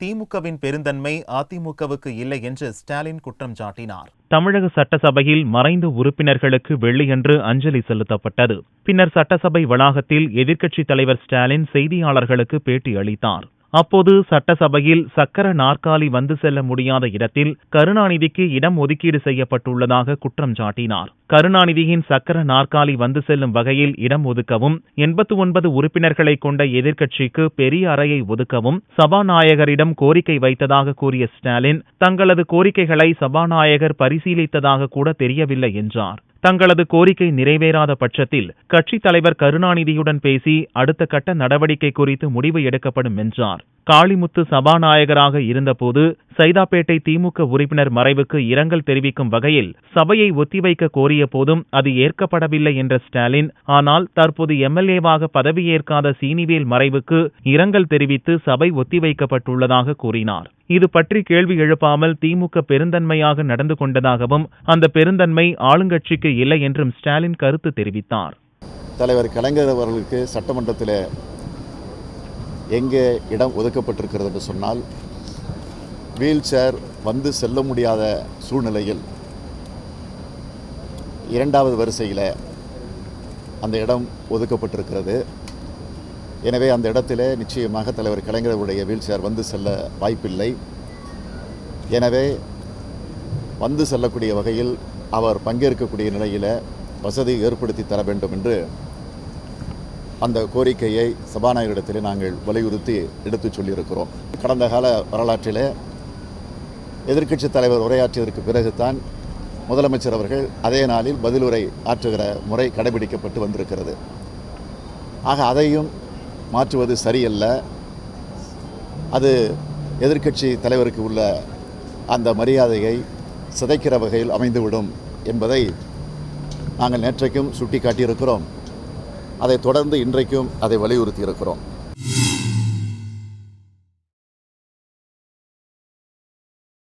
திமுகவின் பெருந்தன்மை அதிமுகவுக்கு இல்லை என்று ஸ்டாலின் குற்றம் சாட்டினார். தமிழக சட்டசபையில் மறைந்த உறுப்பினர்களுக்கு வெள்ளியன்று அஞ்சலி செலுத்தப்பட்டது. பின்னர் சட்டசபை வளாகத்தில் எதிர்க்கட்சித் தலைவர் ஸ்டாலின் செய்தியாளர்களுக்கு பேட்டி அளித்தார். அப்போது சட்டசபையில் சக்கர நாற்காலி வந்து செல்ல முடியாத இடத்தில் கருணாநிதிக்கு இடம் ஒதுக்கீடு செய்யப்பட்டுள்ளதாக குற்றம் சாட்டினார். கருணாநிதியின் சக்கர நாற்காலி வந்து செல்லும் வகையில் இடம் ஒதுக்கவும், 89 உறுப்பினர்களை கொண்ட எதிர்க்கட்சிக்கு பெரிய அறையை ஒதுக்கவும் சபாநாயகரிடம் கோரிக்கை வைத்ததாக கூறிய ஸ்டாலின், தங்களது கோரிக்கைகளை சபாநாயகர் பரிசீலித்ததாக கூட தெரியவில்லை என்றார். தங்களது கோரிக்கை நிறைவேறாத பட்சத்தில் கட்சித் தலைவர் கருணாநிதியுடன் பேசி அடுத்த கட்ட நடவடிக்கை குறித்து முடிவு எடுக்கப்படும் என்றார். காளிமுத்து சபாநாயகராக இருந்தபோது சைதாப்பேட்டை திமுக உறுப்பினர் மறைவுக்கு இரங்கல் தெரிவிக்கும் வகையில் சபையை ஒத்திவைக்க கோரிய போதும் அது ஏற்கப்படவில்லை என்ற ஸ்டாலின், ஆனால் தற்போது எம்எல்ஏவாக பதவியேற்காத சீனிவேல் மறைவுக்கு இரங்கல் தெரிவித்து சபை ஒத்திவைக்கப்பட்டுள்ளதாக கூறினார். இது பற்றி கேள்வி எழுப்பாமல் திமுக பெருந்தன்மையாக நடந்து கொண்டதாகவும், அந்த பெருந்தன்மை ஆளுங்கட்சிக்கு இல்லை என்றும் ஸ்டாலின் கருத்து தெரிவித்தார். தலைவர் கலைஞர் அவர்களுக்கு சட்டமன்றத்தில் எங்கே இடம் ஒதுக்கப்பட்டிருக்கிறது என்று சொன்னால், வீல் சேர் வந்து செல்ல முடியாத சூழ்நிலையில் 2வது வரிசையில் அந்த இடம் ஒதுக்கப்பட்டிருக்கிறது. எனவே அந்த இடத்துல நிச்சயமாக தலைவர் கலைஞருடைய வீல் சேர் வந்து செல்ல வாய்ப்பில்லை. எனவே வந்து செல்லக்கூடிய வகையில் அவர் பங்கேற்கக்கூடிய நிலையில் வசதி ஏற்படுத்தி தர வேண்டும் என்று அந்த கோரிக்கையை சபாநாயகரிடத்தில் நாங்கள் வலியுறுத்தி எடுத்துச் சொல்லியிருக்கிறோம். கடந்த கால வரலாற்றில் எதிர்க்கட்சித் தலைவர் உரையாற்றியதற்கு பிறகுதான் முதலமைச்சர் அவர்கள் அதே நாளில் பதிலுரை ஆற்றுகிற முறை கடைபிடிக்கப்பட்டு வந்திருக்கிறது. ஆக அதையும் மாற்றுவது சரியல்ல. அது எதிர்க்கட்சி தலைவருக்கு உள்ள அந்த மரியாதையை சிதைக்கிற வகையில் அமைந்துவிடும் என்பதை நாங்கள் நேற்றைக்கும் சுட்டி காட்டியிருக்கிறோம். அதை தொடர்ந்து இன்றைக்கும் அதை வலியுறுத்தி இருக்கிறோம்.